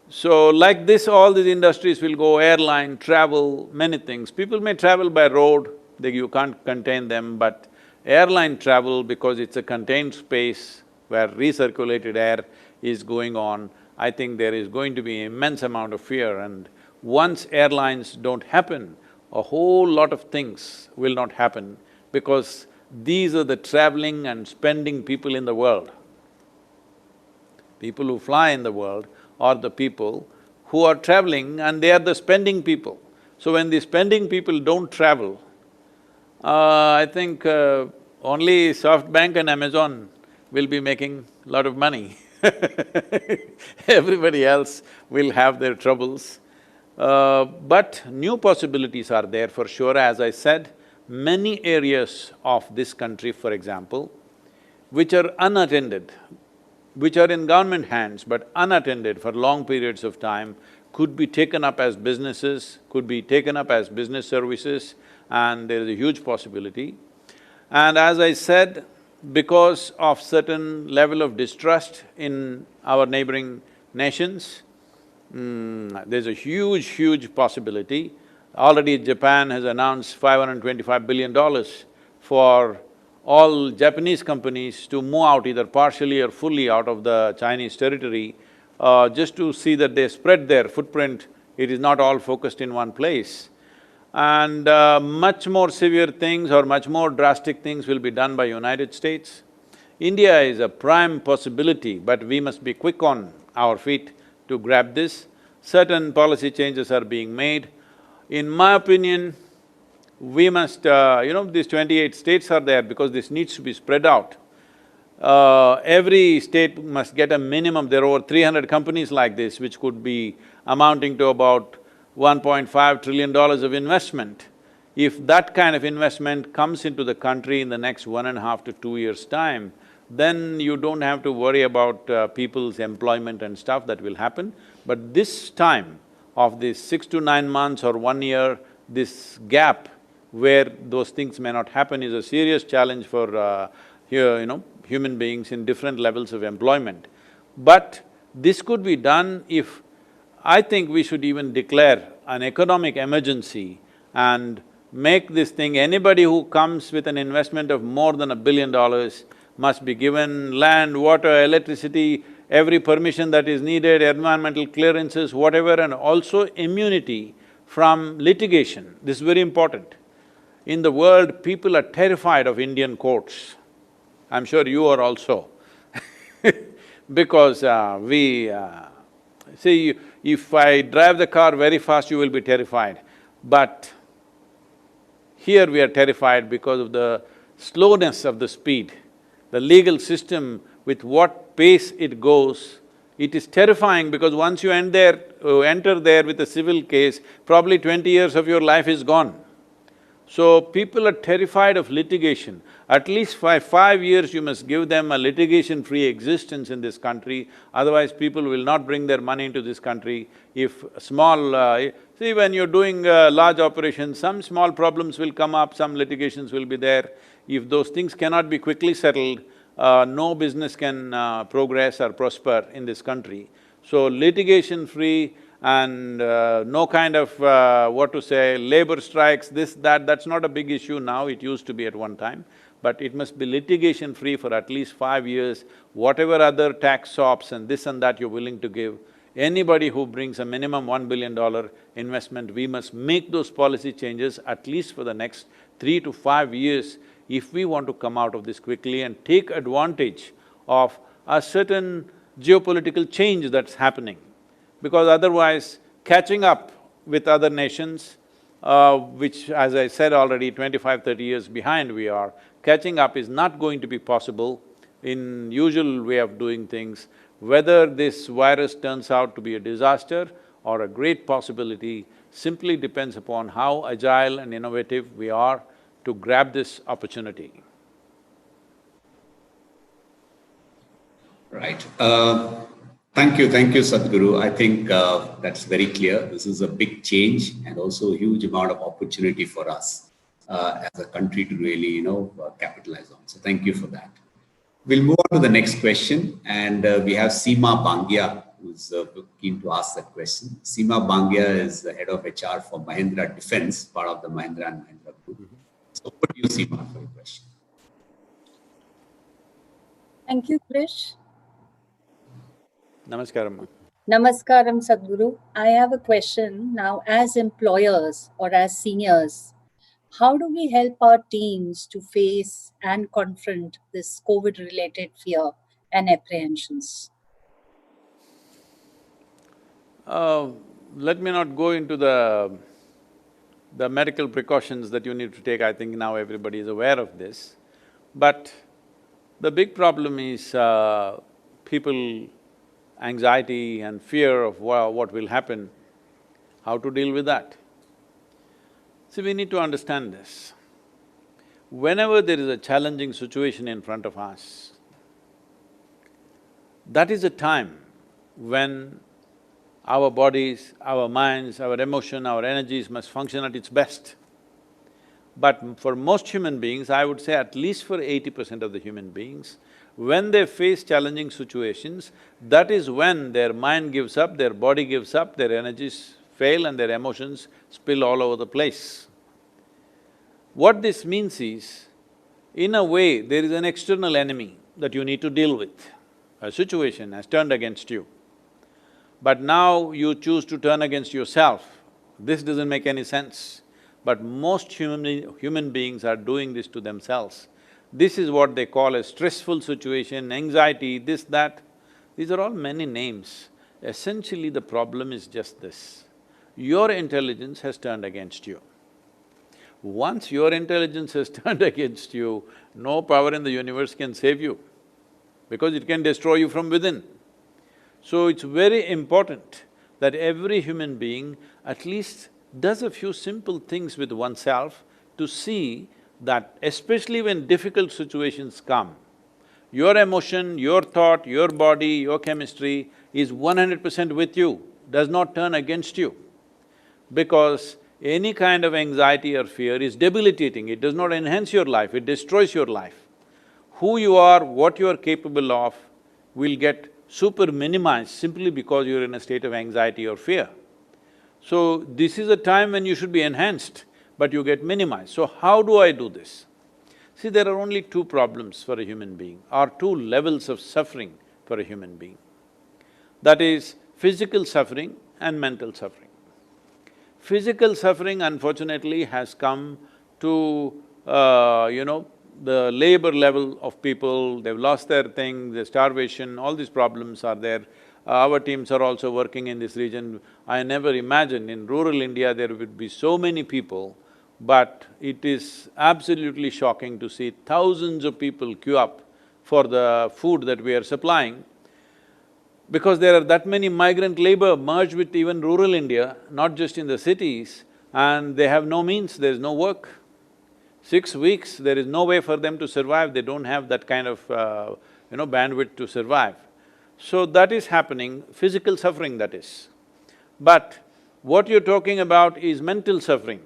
So like this, all these industries will go, airline, travel, many things. People may travel by road, you can't contain them, but airline travel, because it's a contained space where recirculated air is going on, I think there is going to be immense amount of fear, and once airlines don't happen, a whole lot of things will not happen because these are the traveling and spending people in the world. People who fly in the world are the people who are traveling and they are the spending people. So when the spending people don't travel, I think only SoftBank and Amazon will be making a lot of money. Everybody else will have their troubles. But new possibilities are there for sure. As I said, many areas of this country, for example, which are unattended, which are in government hands but unattended for long periods of time, could be taken up as businesses, could be taken up as business services, and there is a huge possibility. And as I said, because of certain level of distrust in our neighboring nations, there's a huge possibility. Already Japan has announced $525 billion for all Japanese companies to move out either partially or fully out of the Chinese territory, just to see that they spread their footprint, it is not all focused in one place. And much more severe things or much more drastic things will be done by United States. India is a prime possibility, but we must be quick on our feet to grab this. Certain policy changes are being made. In my opinion, we must… these 28 states are there because this needs to be spread out. Every state must get a minimum, there are over 300 companies like this which could be amounting to about $1.5 trillion of investment. If that kind of investment comes into the country in the next 1.5 to 2 years' time, then you don't have to worry about people's employment and stuff that will happen. But this time of this 6 to 9 months or 1 year, this gap where those things may not happen is a serious challenge for human beings in different levels of employment. But this could be done if… I think we should even declare an economic emergency and make this thing… anybody who comes with an investment of more than $1 billion must be given land, water, electricity, every permission that is needed, environmental clearances, whatever, and also immunity from litigation. This is very important. In the world, people are terrified of Indian courts. I'm sure you are also because see, if I drive the car very fast, you will be terrified. But here we are terrified because of the slowness of the speed. The legal system, with what pace it goes, it is terrifying because once you enter there with a civil case, probably 20 years of your life is gone. So people are terrified of litigation. At least for 5 years you must give them a litigation-free existence in this country, otherwise people will not bring their money into this country. If see, when you're doing large operations, some small problems will come up, some litigations will be there. If those things cannot be quickly settled, no business can progress or prosper in this country. So litigation-free and no kind of labor strikes, this, that's not a big issue now, it used to be at one time. But it must be litigation-free for at least 5 years. Whatever other tax sops and this and that you're willing to give, anybody who brings a minimum $1 billion investment, we must make those policy changes at least for the next 3 to 5 years if we want to come out of this quickly and take advantage of a certain geopolitical change that's happening. Because otherwise, catching up with other nations, which as I said already, 25–30 years behind we are, catching up is not going to be possible in usual way of doing things. Whether this virus turns out to be a disaster or a great possibility simply depends upon how agile and innovative we are to grab this opportunity. Right. Thank you, Sadhguru. I think that's very clear. This is a big change and also a huge amount of opportunity for us as a country to really, capitalize on. So thank you for that. We'll move on to the next question, and we have Seema Bangia, who's keen to ask that question. Seema Bangia is the head of HR for Mahindra Defense, part of the Mahindra and Mahindra Group. So over to you, Seema, for your question. Thank you, Krish. Namaskaram. Namaskaram, Sadhguru. I have a question now. As employers or as seniors, how do we help our teams to face and confront this COVID-related fear and apprehensions? Let me not go into the medical precautions that you need to take. I think now everybody is aware of this. But the big problem is people… anxiety and fear of what will happen, how to deal with that. See, we need to understand this. Whenever there is a challenging situation in front of us, that is a time when our bodies, our minds, our emotion, our energies must function at its best. But for most human beings, I would say at least for 80% of the human beings, when they face challenging situations, that is when their mind gives up, their body gives up, their energies fail and their emotions spill all over the place. What this means is, in a way, there is an external enemy that you need to deal with. A situation has turned against you, but now you choose to turn against yourself. This doesn't make any sense, but most human beings are doing this to themselves. This is what they call a stressful situation, anxiety, this, that. These are all many names. Essentially, the problem is just this: your intelligence has turned against you. Once your intelligence has turned against you, no power in the universe can save you, because it can destroy you from within. So it's very important that every human being at least does a few simple things with oneself to see that especially when difficult situations come, your emotion, your thought, your body, your chemistry is 100% with you, does not turn against you. Because any kind of anxiety or fear is debilitating, it does not enhance your life, it destroys your life. Who you are, what you are capable of will get super minimized simply because you're in a state of anxiety or fear. So, this is a time when you should be enhanced, but you get minimized. So, how do I do this? See, there are only two problems for a human being, or two levels of suffering for a human being. That is physical suffering and mental suffering. Physical suffering, unfortunately, has come to, the labor level of people, they've lost their thing, the starvation, all these problems are there. Our teams are also working in this region. I never imagined in rural India there would be so many people, but it is absolutely shocking to see thousands of people queue up for the food that we are supplying, because there are that many migrant labor merged with even rural India, not just in the cities, and they have no means, there's no work. 6 weeks, there is no way for them to survive, they don't have that kind of, bandwidth to survive. So that is happening, physical suffering that is. But what you're talking about is mental suffering.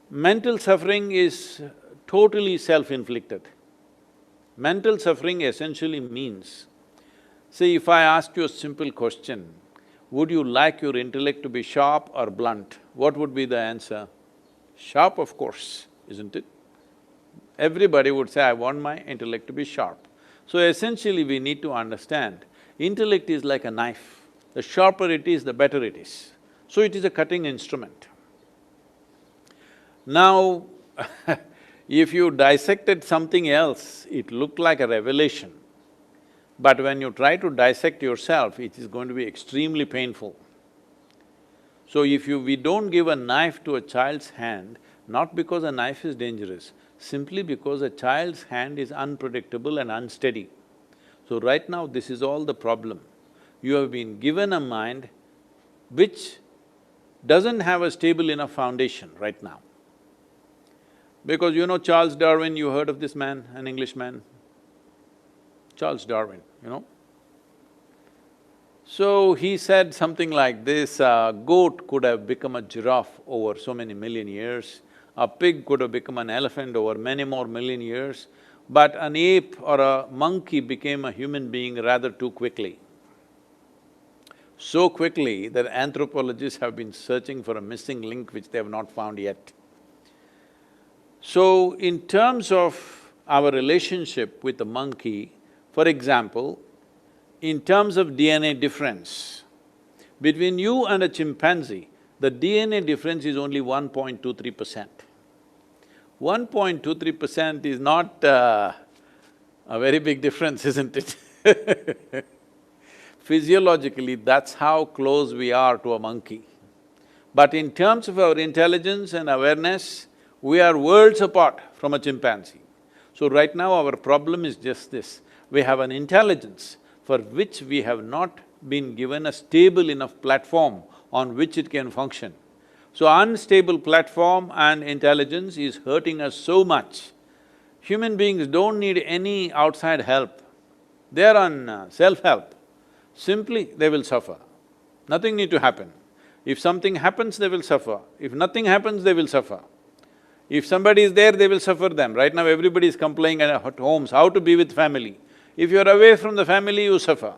Mental suffering is totally self-inflicted. Mental suffering essentially means, see, if I ask you a simple question, would you like your intellect to be sharp or blunt? What would be the answer? Sharp, of course, isn't it? Everybody would say, I want my intellect to be sharp. So essentially we need to understand, intellect is like a knife. The sharper it is, the better it is. So it is a cutting instrument. Now, if you dissected something else, it looked like a revelation. But when you try to dissect yourself, it is going to be extremely painful. So we don't give a knife to a child's hand, not because a knife is dangerous, simply because a child's hand is unpredictable and unsteady. So right now, this is all the problem. You have been given a mind which doesn't have a stable enough foundation right now. Because you know Charles Darwin, you heard of this man, an Englishman? Charles Darwin, you know? So he said something like this, a goat could have become a giraffe over so many million years, a pig could have become an elephant over many more million years, but an ape or a monkey became a human being rather too quickly. So quickly that anthropologists have been searching for a missing link which they have not found yet. So, in terms of our relationship with the monkey, for example, in terms of DNA difference, between you and a chimpanzee, the DNA difference is only 1.23%. 1.23% is not a very big difference, isn't it? Physiologically, that's how close we are to a monkey. But in terms of our intelligence and awareness, we are worlds apart from a chimpanzee. So right now our problem is just this, we have an intelligence for which we have not been given a stable enough platform on which it can function. So unstable platform and intelligence is hurting us so much. Human beings don't need any outside help, they are on self-help. Simply, they will suffer. Nothing need to happen. If something happens, they will suffer. If nothing happens, they will suffer. If somebody is there, they will suffer them. Right now everybody is complaining at homes, how to be with family. If you're away from the family, you suffer.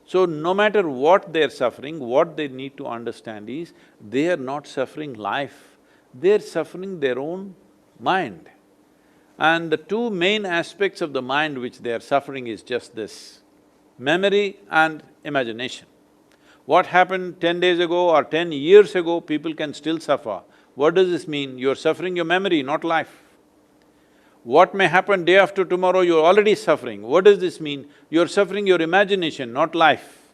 So no matter what they're suffering, what they need to understand is, they are not suffering life, they're suffering their own mind. And the two main aspects of the mind which they are suffering is just this, memory and imagination. What happened 10 days ago or 10 years ago, people can still suffer. What does this mean? You're suffering your memory, not life. What may happen day after tomorrow, you're already suffering. What does this mean? You're suffering your imagination, not life.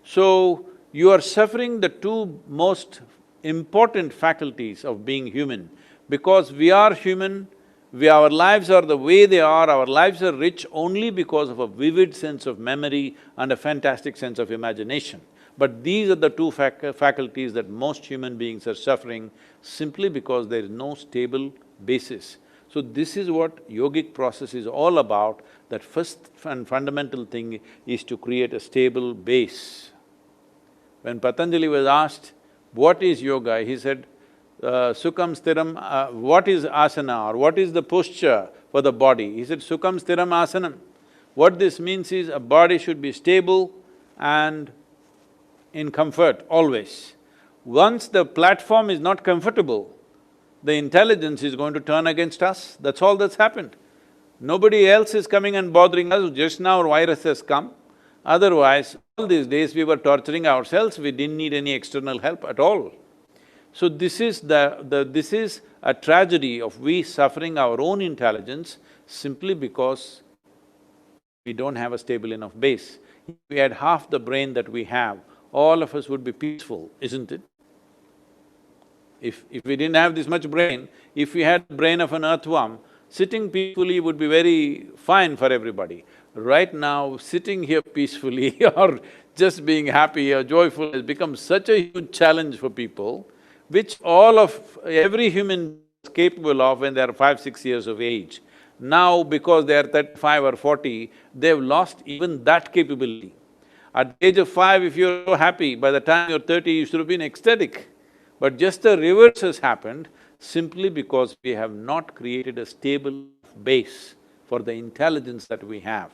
So, you are suffering the two most important faculties of being human. Because we are human, our lives are the way they are, our lives are rich only because of a vivid sense of memory and a fantastic sense of imagination. But these are the two faculties that most human beings are suffering simply because there is no stable basis. So this is what yogic process is all about, that first and fundamental thing is to create a stable base. When Patanjali was asked, what is yoga? He said, Sukham Stiram, what is asana or what is the posture for the body? He said, Sukham Stiram Asanam. What this means is a body should be stable and in comfort always. Once the platform is not comfortable, the intelligence is going to turn against us, that's all that's happened. Nobody else is coming and bothering us, just now virus has come. Otherwise, all these days we were torturing ourselves, we didn't need any external help at all. So this is this is a tragedy of we suffering our own intelligence simply because we don't have a stable enough base. If we had half the brain that we have, all of us would be peaceful, isn't it? If we didn't have this much brain, if we had the brain of an earthworm, sitting peacefully would be very fine for everybody. Right now, sitting here peacefully or just being happy or joyful has become such a huge challenge for people, which every human is capable of when they are 5, 6 years of age. Now, because they are 35 or 40, they've lost even that capability. At the age of 5, if you're so happy, by the time you're 30, you should have been ecstatic. But just the reverse has happened simply because we have not created a stable base for the intelligence that we have.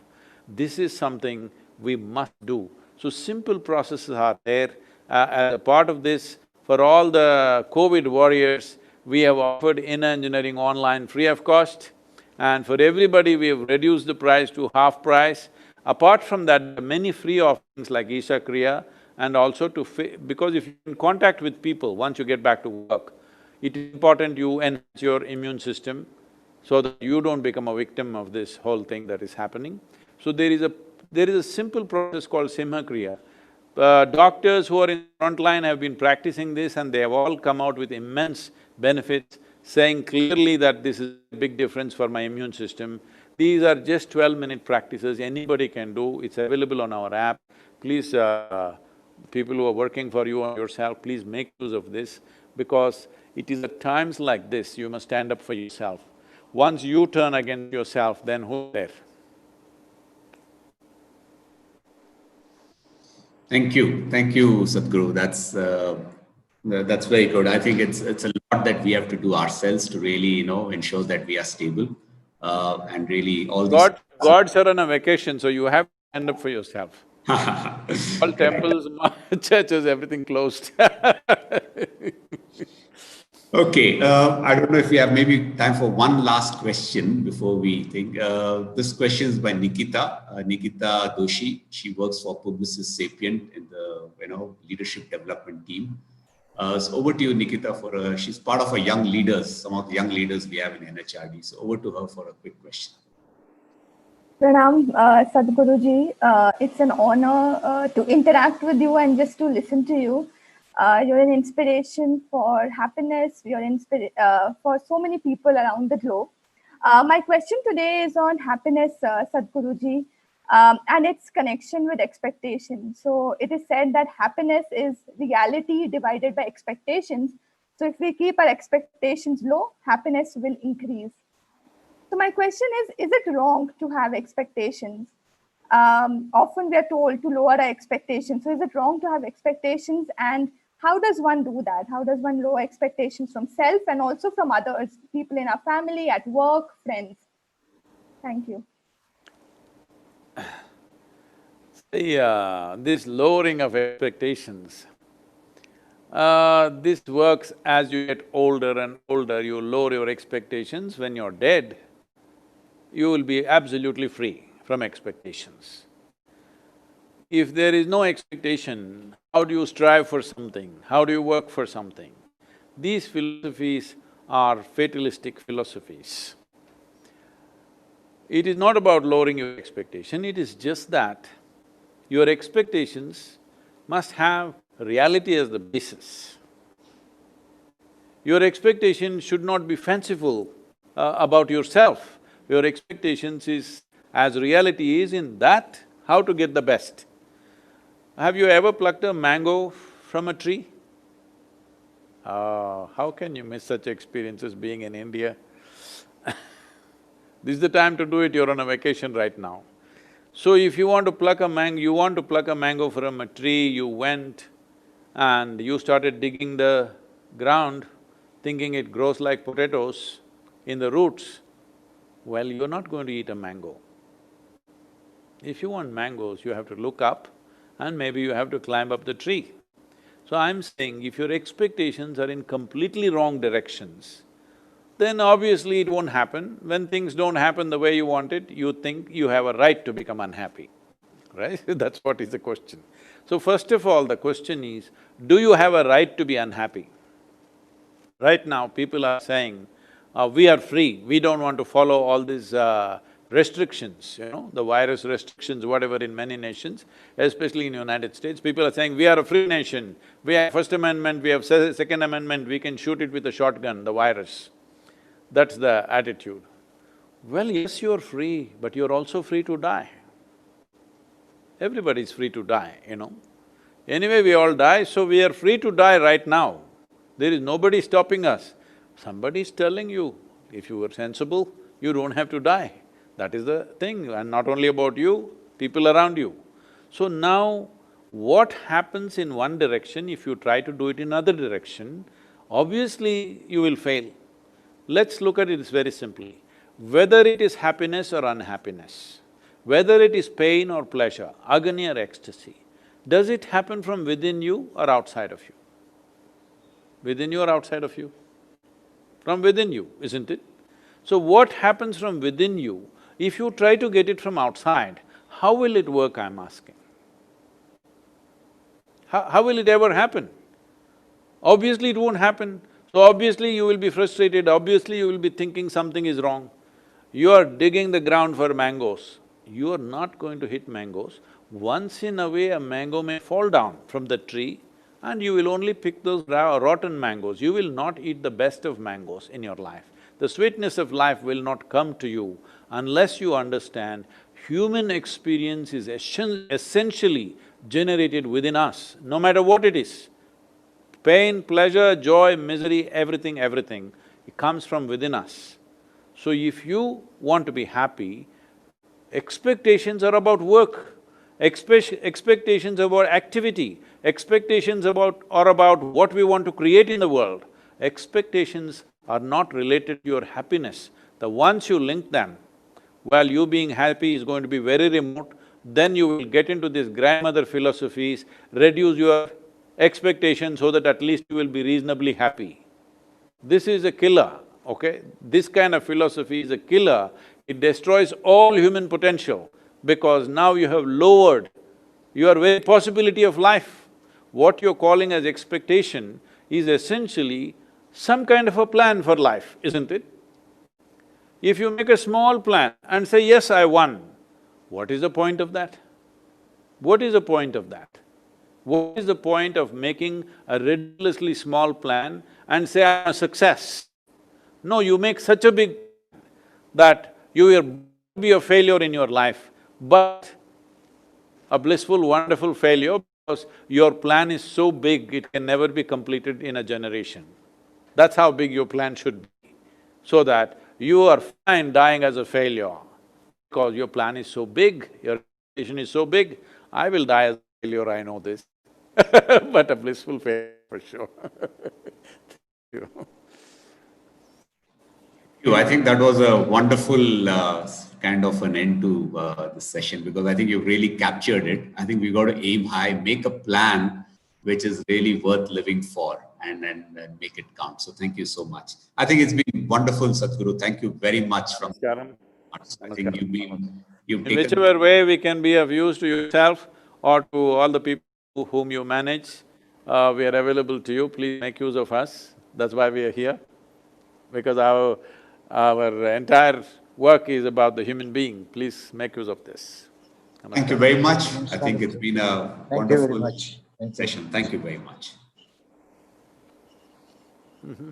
This is something we must do. So simple processes are there. As a part of this, for all the COVID warriors, we have offered inner engineering online free of cost, and for everybody we have reduced the price to half price. Apart from that, there are many free offerings like Isha Kriya, and also because if you're in contact with people once you get back to work, it is important you enhance your immune system so that you don't become a victim of this whole thing that is happening. So there is a simple process called Simha Kriya. Doctors who are in the front line have been practicing this and they have all come out with immense benefits, saying clearly that this is a big difference for my immune system. These are just 12-minute practices, anybody can do, it's available on our app. Please, people who are working for you or yourself, please make use of this, because it is at times like this you must stand up for yourself. Once you turn against yourself, then who's there? Thank you, Sadhguru. That's very good. I think it's a lot that we have to do ourselves to really, ensure that we are stable, and really all this. Gods are on a vacation, so you have to stand up for yourself. All temples, churches, everything closed. Okay, I don't know if we have maybe time for one last question before we think. This question is by Nikita Doshi. She works for Publicis Sapient in the leadership development team. So over to you, Nikita. She's part of some of the young leaders we have in NHRD. So over to her for a quick question. Pranam, Sadhguruji. It's an honor to interact with you and just to listen to you. You're an inspiration for happiness. You're for so many people around the globe. My question today is on happiness, Sadhguruji, and its connection with expectation. So it is said that happiness is reality divided by expectations. So if we keep our expectations low, happiness will increase. So my question is it wrong to have expectations? Often we are told to lower our expectations. So is it wrong to have expectations, and how does one do that? How does one lower expectations from self and also from others, people in our family, at work, friends? Thank you. This lowering of expectations, this works as you get older and older, you lower your expectations. When you're dead, you will be absolutely free from expectations. If there is no expectation, how do you strive for something? How do you work for something? These philosophies are fatalistic philosophies. It is not about lowering your expectation, it is just that your expectations must have reality as the basis. Your expectation should not be fanciful about yourself. Your expectations is, as reality is in that, how to get the best. Have you ever plucked a mango from a tree? How can you miss such experiences being in India? This is the time to do it, you're on a vacation right now. So if you want to pluck a mango from a tree, you went and you started digging the ground, thinking it grows like potatoes in the roots, well, you're not going to eat a mango. If you want mangoes, you have to look up and maybe you have to climb up the tree. So I'm saying if your expectations are in completely wrong directions, then obviously it won't happen. When things don't happen the way you want it, you think you have a right to become unhappy, right? That's what is the question. So first of all, the question is, do you have a right to be unhappy? Right now, people are saying, we are free, we don't want to follow all these restrictions, the virus restrictions, whatever in many nations, especially in United States. People are saying, we are a free nation, we have First Amendment, we have Second Amendment, we can shoot it with a shotgun, the virus. That's the attitude. Well, yes, you're free, but you're also free to die. Everybody's free to die. Anyway, we all die, so we are free to die right now. There is nobody stopping us. Somebody is telling you, if you were sensible, you don't have to die. That is the thing, and not only about you, people around you. So now, what happens in one direction, if you try to do it in another direction, obviously you will fail. Let's look at it very simply. Whether it is happiness or unhappiness, whether it is pain or pleasure, agony or ecstasy, does it happen from within you or outside of you? Within you or outside of you? From within you, isn't it? So what happens from within you, if you try to get it from outside, how will it work, I'm asking? How will it ever happen? Obviously it won't happen. So obviously you will be frustrated, obviously you will be thinking something is wrong. You are digging the ground for mangoes. You are not going to hit mangoes. Once in a way, a mango may fall down from the tree and you will only pick those rotten mangoes. You will not eat the best of mangoes in your life. The sweetness of life will not come to you unless you understand human experience is essentially generated within us, no matter what it is. Pain, pleasure, joy, misery, everything, it comes from within us. So if you want to be happy, expectations are about work, expectations about activity, expectations are about what we want to create in the world. Expectations are not related to your happiness. The once you link them, well, you being happy is going to be very remote, then you will get into these grandmother philosophies, reduce your expectations so that at least you will be reasonably happy. This is a killer, okay? This kind of philosophy is a killer. It destroys all human potential because now you have lowered your very possibility of life. What you're calling as expectation is essentially some kind of a plan for life, isn't it? If you make a small plan and say, yes, I won, what is the point of that? What is the point of that? What is the point of making a ridiculously small plan and say, I'm a success? No, you make such a big plan that you will be a failure in your life, but a blissful, wonderful failure because your plan is so big, it can never be completed in a generation. That's how big your plan should be, so that you are fine dying as a failure because your plan is so big, your expectation is so big. I will die as a failure, I know this, but a blissful failure for sure. Thank you. I think that was a wonderful kind of an end to this session because I think you've really captured it. I think we've got to aim high, make a plan which is really worth living for and make it count. So thank you so much. I think it's been wonderful, Sadhguru. Thank you very much. I think you've in taken… whichever way we can be of use to yourself or to all the people whom you manage, we are available to you. Please make use of us. That's why we are here, because our entire work is about the human being. Please make use of this. Thank you very much. I think it's been a wonderful Thank you very much. session. Thank you very much. Mm-hmm.